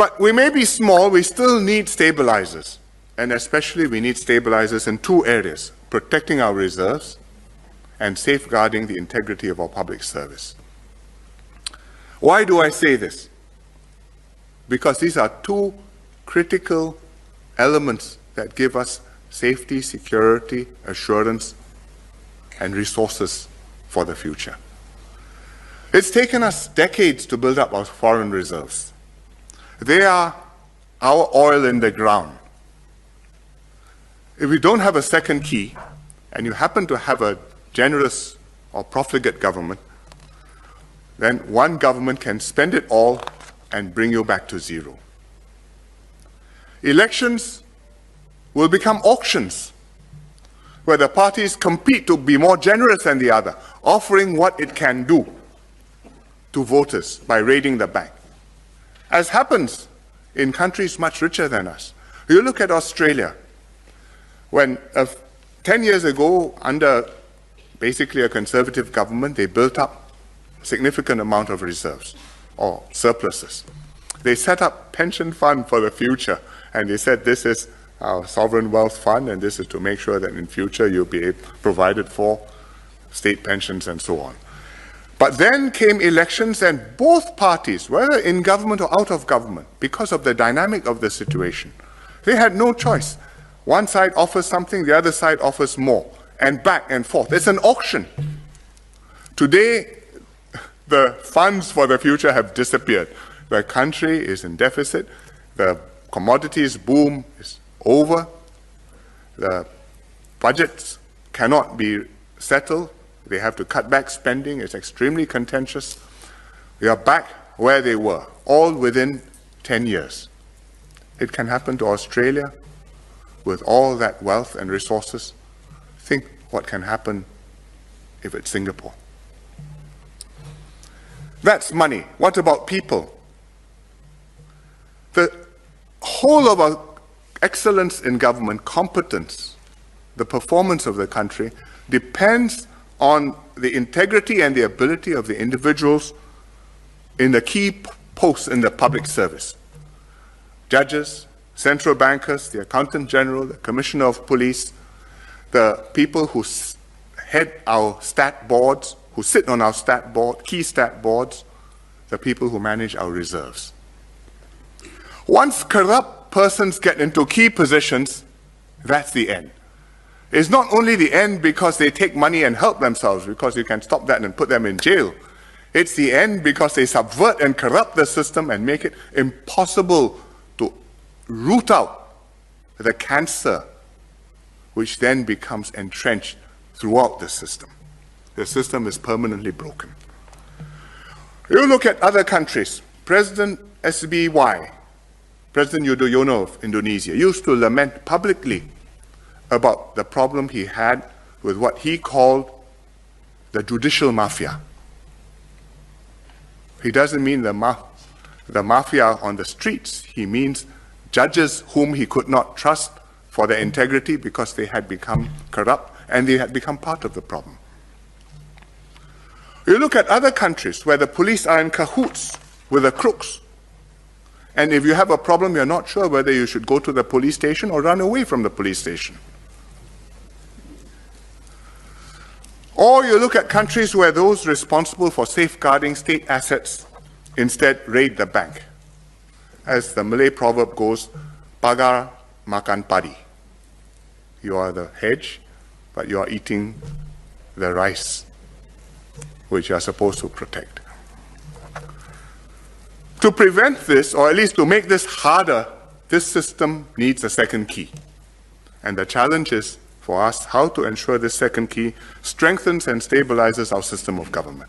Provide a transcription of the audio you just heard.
But we may be small, we still need stabilizers. And especially we need stabilizers in two areas: protecting our reserves and safeguarding the integrity of our public service. Why do I say this? Because these are two critical elements that give us safety, security, assurance, and resources for the future. It's taken us decades to build up our foreign reserves. They are our oil in the ground. If we don't have a second key, and you happen to have a generous or profligate government, then one government can spend it all and bring you back to zero. Elections will become auctions, where the parties compete to be more generous than the other, offering what it can do to voters by raiding the bank, as happens in countries much richer than us. You look at Australia, when 10 years ago, under basically a conservative government, they built up a significant amount of reserves or surpluses. They set up pension fund for the future, and they said this is our sovereign wealth fund, and this is to make sure that in future you'll be provided for state pensions and so on. But then came elections, and both parties, whether in government or out of government, because of the dynamic of the situation, they had no choice. One side offers something, the other side offers more, and back and forth. It's an auction. Today, the funds for the future have disappeared. The country is in deficit. The commodities boom is over. The budgets cannot be settled. They have to cut back spending. It's extremely contentious. We are back where they were, all within 10 years. It can happen to Australia with all that wealth and resources. Think what can happen if it's Singapore. That's money. What about people? The whole of our excellence in government, competence, the performance of the country depends on the integrity and the ability of the individuals in the key posts in the public service. Judges, central bankers, the accountant general, the commissioner of police, the people who head our stat boards, who sit on our stat board, key stat boards, the people who manage our reserves. Once corrupt persons get into key positions, that's the end. It's not only the end because they take money and help themselves, because you can stop that and put them in jail. It's the end because they subvert and corrupt the system and make it impossible to root out the cancer, which then becomes entrenched throughout the system. The system is permanently broken. You look at other countries. President SBY, President Yudhoyono of Indonesia, used to lament publicly about the problem he had with what he called the judicial mafia. He doesn't mean the mafia on the streets. He means judges whom he could not trust for their integrity because they had become corrupt and they had become part of the problem. You look at other countries where the police are in cahoots with the crooks. And if you have a problem, you're not sure whether you should go to the police station or run away from the police station. Or you look at countries where those responsible for safeguarding state assets instead raid the bank. As the Malay proverb goes, pagar makan padi. You are the hedge, but you are eating the rice, which you are supposed to protect. To prevent this, or at least to make this harder, this system needs a second key. And the challenge is for us how to ensure this second key strengthens and stabilizes our system of government.